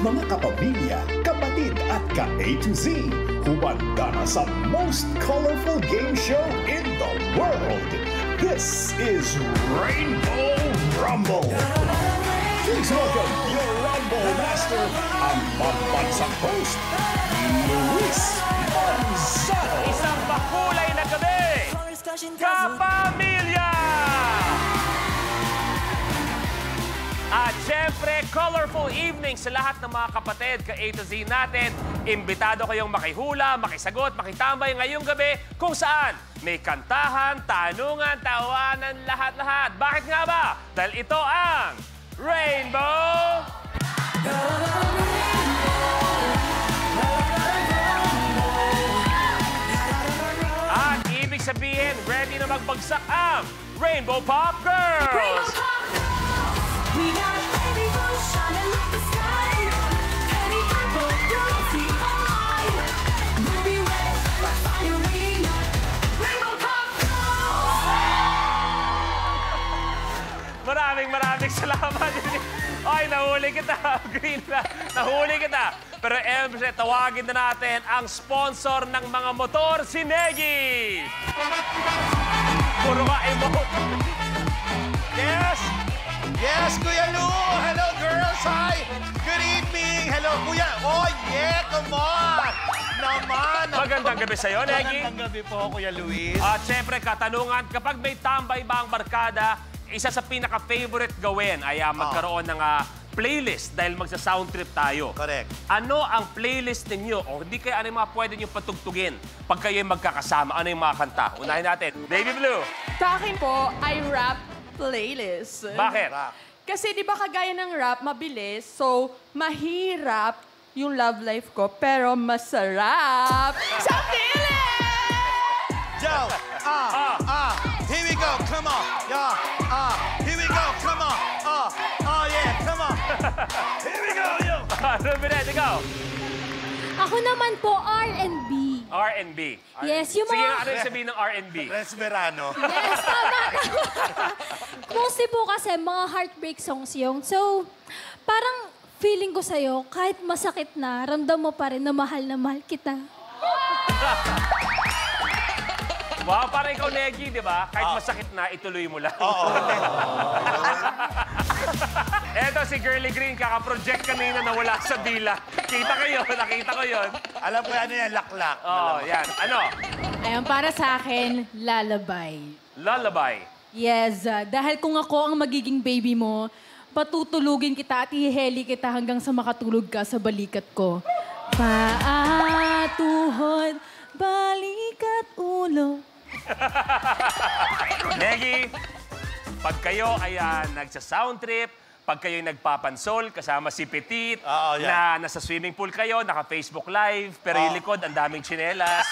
Mga kapamilya, kapatid at ka-A to Z, humanda na sa most colorful game show in the world. This is Rainbow Rumble. Please welcome your Rumble Master, ang pambansang host, Luis Manzano. Isang makulay na gabi, kapamilya! At syempre, colorful evening sa lahat ng mga kapatid ka-A to Z natin. Imbitado kayong makihula, makisagot, makitambay ngayong gabi kung saan may kantahan, tanungan, tawanan, lahat-lahat. Bakit nga ba? Dahil ito ang Rainbow At ibig sabihin, ready na magbagsak ang Rainbow Pop Girls! Rainbow Pop Girls! We got rainbow shining like the sky. Any purple girls see all. We'll be red, we're firing. Rainbow Pop Girls! Maraming salamat. Ay, nahuli kita. Green na. Nahuli kita. Pero siyempre, tawagin na natin ang sponsor ng mga motor, si Negi. Puro ka emote. Yes! Yes, Kuya Lu! Hello, girls! Hi! Good evening! Hello, Kuya! Oh, yeah! Come on! Naman! Magandang gabi sa'yo, Negi. Magandang gabi po, Kuya Luis. At siyempre, katanungan, kapag may tambay ba ang barkada, isa sa pinaka-favorite gawin ay magkaroon ng playlist dahil magsa-sound trip tayo. Correct. Ano ang playlist ninyo? O hindi kayo, ano yung mga pwede nyo patugtugin pag kayo magkakasama? Ano yung mga kanta? Unahin natin. Baby Blue. Sa akin po, ay rap playlist. Bakit? Kasi di ba kagaya ng rap, mabilis, so mahirap yung love life ko, pero masarap sa feeling! Joe! Here we go! Come on! Yeah! Here we go! Come on! Yeah! Come on! Here we go! Yo! Rubinet, ikaw. Ako naman po, R&B. R&B. Yes, yung Sige, mga... ano yung sabihin ng R&B? Resverano. Yes, tama. Mostly po kasi mga heartbreak songs yung. So, parang feeling ko sa'yo, kahit masakit na, ramdam mo pa rin na mahal kita. Wow, parang ikaw, Negi, di ba? Kahit masakit na, ituloy mo lang. Oo. Eto si Girly Green, kaka-project kanina na wala sa dila. Nakita ko yun. Alam ko ano yan, laklak. Oo, yan. Ano? Ayan, para sa akin, lalabay. Lullaby. Yes, dahil kung ako ang magiging baby mo, patutulugin kita at ihiheli kita hanggang sa makatulog ka sa balikat ko. Paa, tuhod, balikat, ulo. Negi, pag kayo ay nagsa-sound trip, pag kayo'y nagpapansol, kasama si Petit, na nasa swimming pool kayo, naka-Facebook Live, pero yung likod, ang daming tsinelas.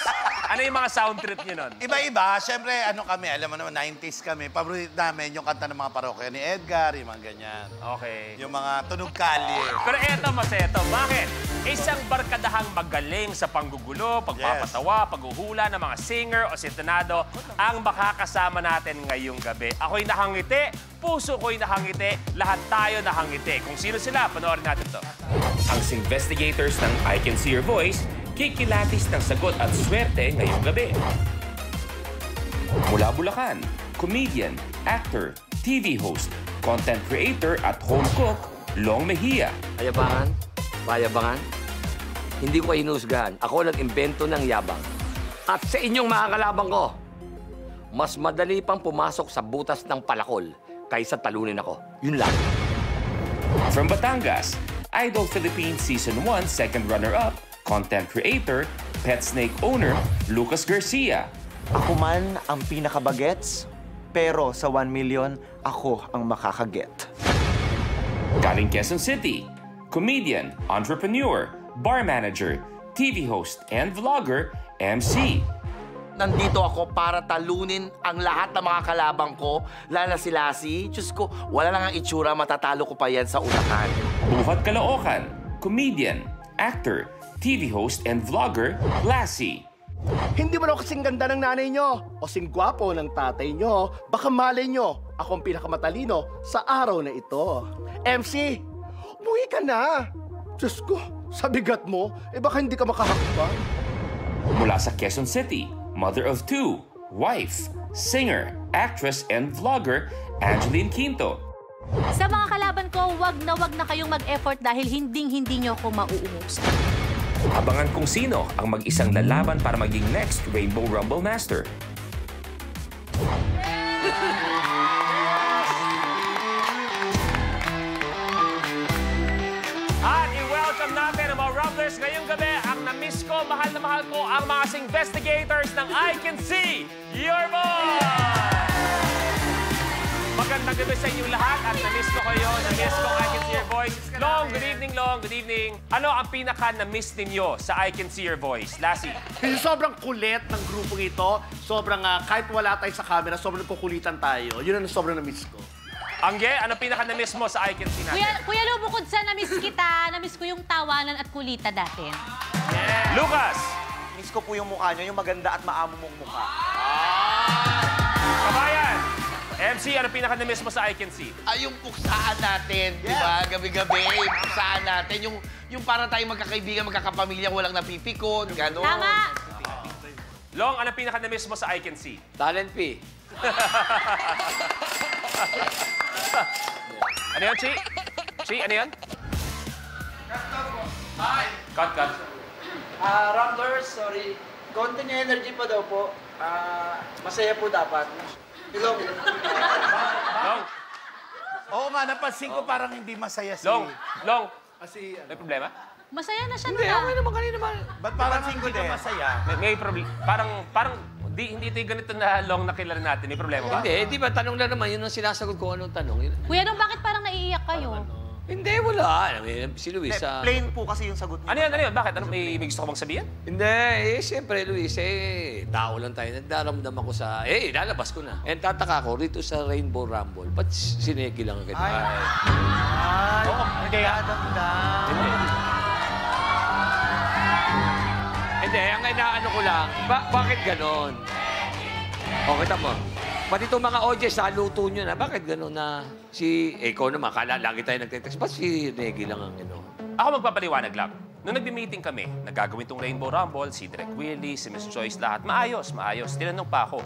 Ano yung mga sound trip nyo nun? Iba-iba. Siyempre, ano kami, alam mo naman, 90s kami. Paborito namin yung kanta ng mga parokya ni Edgar, yung mga ganyan. Okay. Yung mga tunog kalye. Pero eto, Maseto, bakit? Isang barkadahang magaling sa panggugulo, pagpapatawa, paghuhula ng mga singer o sintonado ang makakasama natin ngayong gabi. Ako'y nakangiti, puso ko'y nakangiti, lahat tayo nakangiti. Kung sino sila, panoorin natin to. Ang investigators ng I Can See Your Voice, kikilatis ng sagot at swerte ngayong gabi. Mula Bulacan, comedian, actor, TV host, content creator at home cook, Long Mejia. Ayabangan? Payabangan? Hindi ko hinusgahan. Ako nag-imbento ng yabang. At sa inyong mga kalabang ko, mas madali pang pumasok sa butas ng palakol kaysa talunin ako. Yun lang. From Batangas, Idol Philippines Season 1 second runner-up, content creator, pet snake owner, Lucas Garcia. Ako man ang pinakabagets, pero sa 1 million, ako ang makakaget. Galing Quezon City, comedian, entrepreneur, bar manager, TV host, and vlogger, MC. Nandito ako para talunin ang lahat ng mga kalabang ko, lalo na si Lassie. Diyos ko, wala lang ang itsura, matatalo ko pa yan sa unakan. Buhat Caloocan, comedian, actor, TV host, and vlogger, Lassie. Hindi man ako kasing ganda ng nanay nyo o sing gwapo ng tatay nyo, baka malay nyo, ako ang pinakamatalino sa araw na ito. MC, umuwi ka na. Diyos ko, sa bigat mo, baka hindi ka makahakbang. Mula sa Quezon City, mother of 2, wife, singer, actress, and vlogger, Angeline Quinto. Sa mga kalaban ko, wag na kayong mag-effort dahil hinding-hindi nyo ako mauubos. Abangan kung sino ang mag-isang lalaban para maging next Rainbow Rumble Master. At i-welcome natin ang mga Rumblers ngayong gabi. Ang na-miss ko, mahal na mahal ko, ang mga investigators ng I Can See Your Voice! Magandang gabi sa inyong lahat at na-miss ko kayo. Na-miss ko I Can See Your Voice. Long, good evening, Long. Good evening. Ano ang pinaka-na-miss ninyo sa I Can See Your Voice? Lassie. Sobrang kulit ng grupong ito. Sobrang, kahit wala tayo sa camera, sobrang kukulitan tayo. Yun ang sobrang na-miss ko. Angge, ano pinaka-na-miss mo sa I Can See natin? Kuya Lu, bukod sa na-miss kita, na-miss ko yung tawanan at kulita natin. Yeah. Lucas! Miss ko po yung mukha niyo, yung maganda at maamo mong mukha. Kabayan! MC, ano pinaka-na-miss mo sa I Can See? Ay, yung puksaan natin, di ba? Gabi-gabi, yung puksaan natin. Yung para tayong magkakaibigan, magkakapamilya, walang napipikon, gano'n. Tama! Long, ano pinaka-na-miss mo sa I Can See? Talent P. Ano yan, Chi? Chi, ano yan? Cut. Rumblers, sorry. Konting energy pa daw po. Masaya po dapat. Long. Oo nga, napansin ko parang hindi masaya si... Long. Kasi, May problema? Masaya na siya Hindi, okay naman kanina naman. ba't parang hindi ka masaya? May problema. Parang, hindi ito yung ganito na Long na kilala natin. May problema ba? Hindi, di ba tanong lang naman, yun ang sinasagot ko anong tanong. Kuya Nung, bakit parang naiiyak kayo? Hindi, wala. Si Luis, Plain po kasi yung sagot niya. Ano yan? Bakit? May gusto ko bang sabihin? Hindi, siyempre, Luis, tao lang tayo. Nagdaramdam ako sa, lalabas ko na. And tataka ko, rito sa Rainbow Rumble, ba't sinegi lang agad? Hindi, adamdam. Hindi, ang inaano ko lang, bakit ganon? O, kita mo. Pati itong mga audience, naluto nyo na. Bakit gano'n na ikaw naman, kala lagi tayo nagtitext. Ba't si Negi lang ang Ako magpapaliwanag lang. Noong nagbi-meeting kami, nagagawin tong Rainbow Rumble, si Direk Willie, si Miss Joyce, lahat. Maayos. Tinanong pa ako,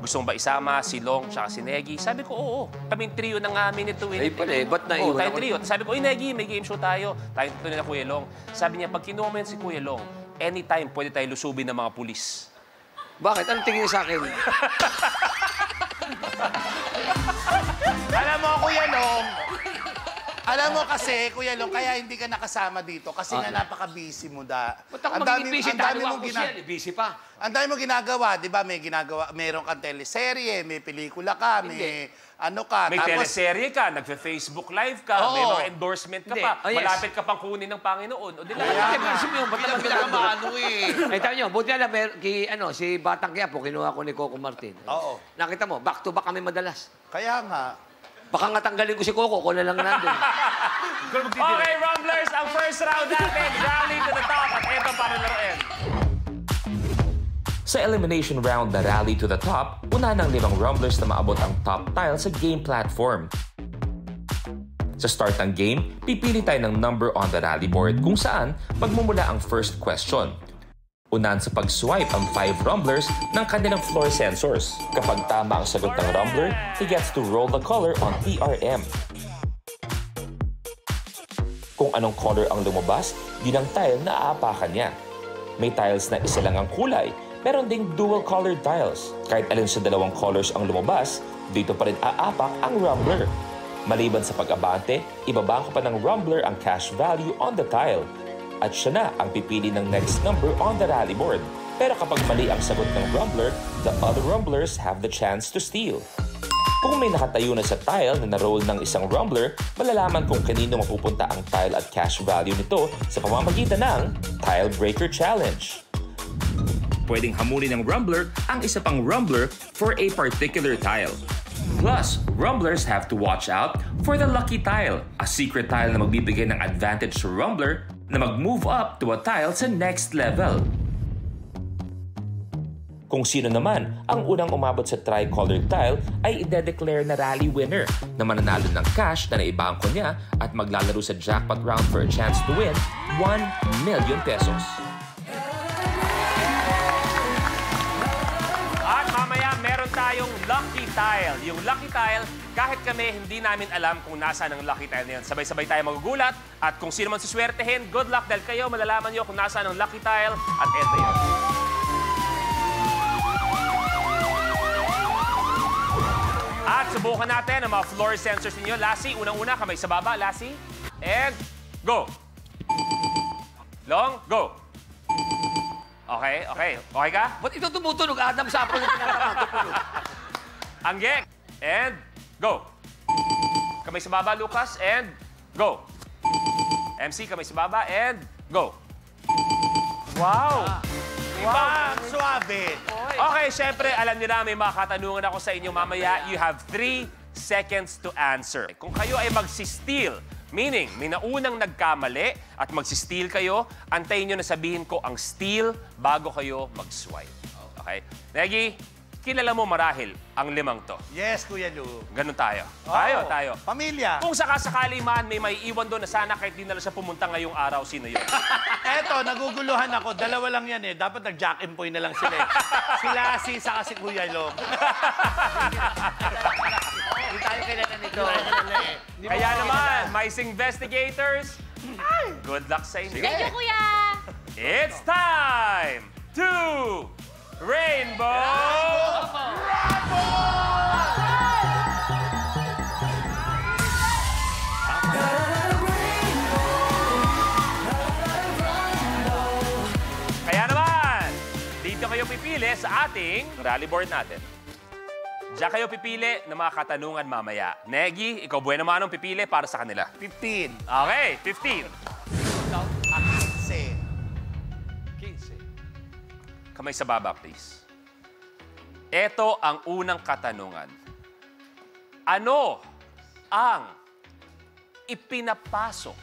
gusto mong ba isama si Long tsaka si Negi? Sabi ko, oo. Kaming trio ng Minute to Win. Ay pala ba't naiwan ako? Tayong trio. Sabi ko, Negi, may game show tayo. Tayong tutuloy na Kuya Long. Sabi niya, pag kinuha mo yan si Kuya Long, anytime pwede tayo lusubin ng mga pulis. Bakit? Anong tingin sa akin? Alam mo, Kuya Long, Kuya Long, kaya hindi ka nakasama dito kasi nga napaka-busy mo da. Ba't ako magiging busy? Busy pa. Ang dami mo ginagawa, di ba? Meron kang teleserye, may pelikula ka, may ano ka. May teleserye ka, nagfe-Facebook Live ka, may mga endorsement ka pa, malapit ka pang kunin ng Panginoon. O di lang. Ay, tayo nyo, buti alam, si Batang Quiapo, kinuha ko ni Coco Martin. Oo. Nakita mo, back to back kami madalas. Kaya nga. Baka nga tanggalin ko si Coco, ko na lang nandun. Okay, Rumblers, ang first round natin, rally to the top, at ito para laruin. Sa elimination round na rally to the top, una ng 5 Rumblers na maabot ang top tile sa game platform. Sa start ng game, pipili tayo ng number on the rally board kung saan magmumula ang first question. Unahan sa pag-swipe ang 5 Rumblers ng kanilang floor sensors. Kapag tama ang sagot ng Rumbler, he gets to roll the color on PRM. Kung anong color ang lumabas, yun ang tile na aapakan niya. May tiles na isa lang ang kulay, meron ding dual-colored tiles. Kahit alin sa dalawang colors ang lumabas, dito pa rin aapak ang Rumbler. Maliban sa pag-abante, ibabaan ko pa ng Rumbler ang cash value on the tile. At siya na ang pipili ng next number on the rally board. Pero kapag mali ang sagot ng Rumbler, the other Rumblers have the chance to steal. Kung may nakatayo na sa tile na na-roll ng isang Rumbler, malalaman kung kanino mapupunta ang tile at cash value nito sa pamamagitan ng Tile Breaker Challenge. Pwedeng hamulin ng Rumbler ang isa pang Rumbler for a particular tile. Plus, Rumblers have to watch out for the Lucky Tile, a secret tile na magbibigay ng advantage sa Rumbler na mag-move up to a tile sa next level. Kung sino naman ang unang umabot sa tri-colored tile ay ide-declare na rally winner na mananalo ng cash na naibangko niya at maglalaro sa jackpot round for a chance to win 1 million pesos. At mamaya meron tayong lucky tile. Yung lucky tile, kahit kami hindi namin alam kung nasaan ang lucky tile na yun. Sabay-sabay tayo magugulat at kung sino man suswertehin, good luck dahil kayo malalaman nyo kung nasaan ang lucky tile at eto yun. At subukan natin ang mga floor sensors ninyo. Lassie, unang-una, kamay sa baba. Lassie, and go. Long, go. Okay, okay. Okay ka? Ba't ito tumutunog, Adam, sa apro na pinakakatupulog? Angge, and go. Kamay sa baba, Lucas, and go. MC, kamay sa baba, and go. Wow! Wow! Suabe! Okay, syempre, alam niyo na may mga katanungan ako sa inyo mamaya. You have 3 seconds to answer. Kung kayo ay magsi-steal, meaning may naunang nagkamali at magsi-steal kayo, antayin nyo na sabihin ko ang steal bago kayo mag-swipe. Okay? Negi, kilala mo marahil ang 5 to. Yes, Kuya Lu. Ganun tayo. Oo. Tayo. Pamilya. Kung sakasakali man may maiiwan doon na sana kahit di na lang siya pumunta ngayong araw, sino yun? Eto, naguguluhan ako. Dalawa lang yan eh. Dapat nag-jack and point na lang sila eh. Si Lassie saka si Kuya Long. Hindi tayo kailangan nito. Kaya naman, mais investigators, good luck sa inyo. Thank you, Kuya! It's time to Rainbow Kaya naman, dito kayo pipili sa ating rally board natin. Diyan kayo pipili ng mga katanungan mamaya. Negi, ikaw buwan naman anong pipili para sa kanila? 15. Okay, 15. 15. Kamay sa baba, please. Ito ang unang katanungan. Ano ang ipinapasok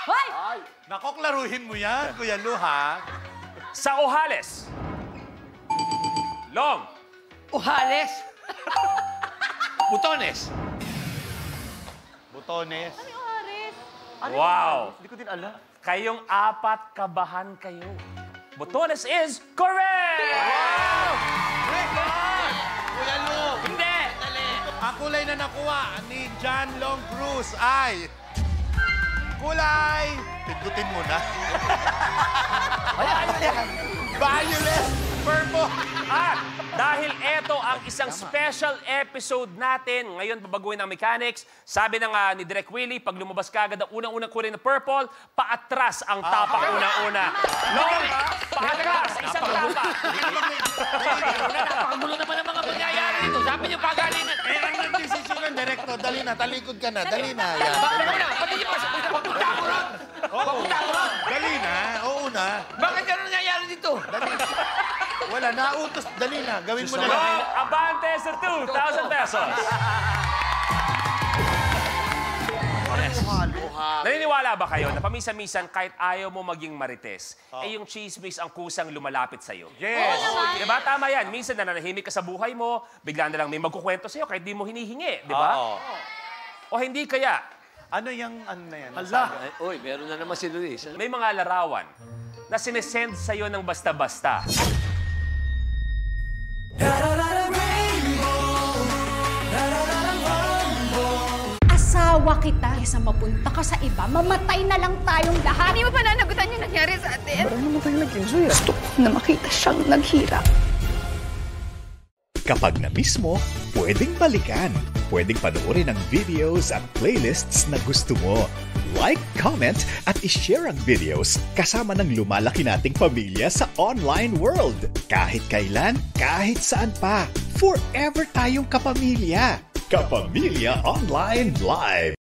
Ay! Nako, klaruhin mo yan, Kuya Lu, ha? sa Ojales? Long. Ojales? Butones. Butones. Wow. Hindi ko din alam. Kayong 4 kabahan kayo. Botones is correct! Wow! Record! Kuya Lu. Hindi! Ang kulay na nakuha ni John Long Cruz ay... Kulay! Pigutin mo na. Violet! Purple! At dahil ito ang isang special episode natin, ngayon babaguhin ang mechanics. Sabi ng ni Direk Willie, pag lumabas ka agad ang unang-unang kulay na purple, paatras ang tapak unang-una. Long, paatras, isang tapak. Napakagulo naman ang mga pangyayari dito. Sabi niyo pagalingan. ang nagdesisyon, Direkto. Dali na, talikod ka na. Dali na. Yan. Bakit mo na? Pati niyo pa. Papunta ko ron. Papunta ko ron. Dali na. Oo na. Bakit gano'n nangyayari dito? Wala, nautos. Dali na. Gawin mo na lang. Long, abante sa 2,000 pesos. Naniniwala ba kayo na paminsan-minsan kahit ayaw mo maging marites, eh yung chismis ang kusang lumalapit sa'yo? Yes. Diba? Tama yan. Minsan nananahimik ka sa buhay mo, bigla na lang may magkukwento sa'yo kahit di mo hinihingi. Diba? O hindi kaya? Ano yung ano na yan? Uy, meron na naman si Luis. May mga larawan na sinesend sa'yo ng basta-basta. Asawa kita. Kesa mapunta ka sa iba, mamatay na lang tayong lahat. Hindi mo pa nanagutan yung nangyari sa atin. Parang namatay na Kinsoy. Gusto ko na makita siyang naghirap. Kapag na-miss mo, pwedeng balikan. Pwedeng panoorin ang videos at playlists na gusto mo. Like, comment, at ishare ang videos kasama ng lumalaki nating pamilya sa online world. Kahit kailan, kahit saan pa. Forever tayong kapamilya. Kapamilya Online Live.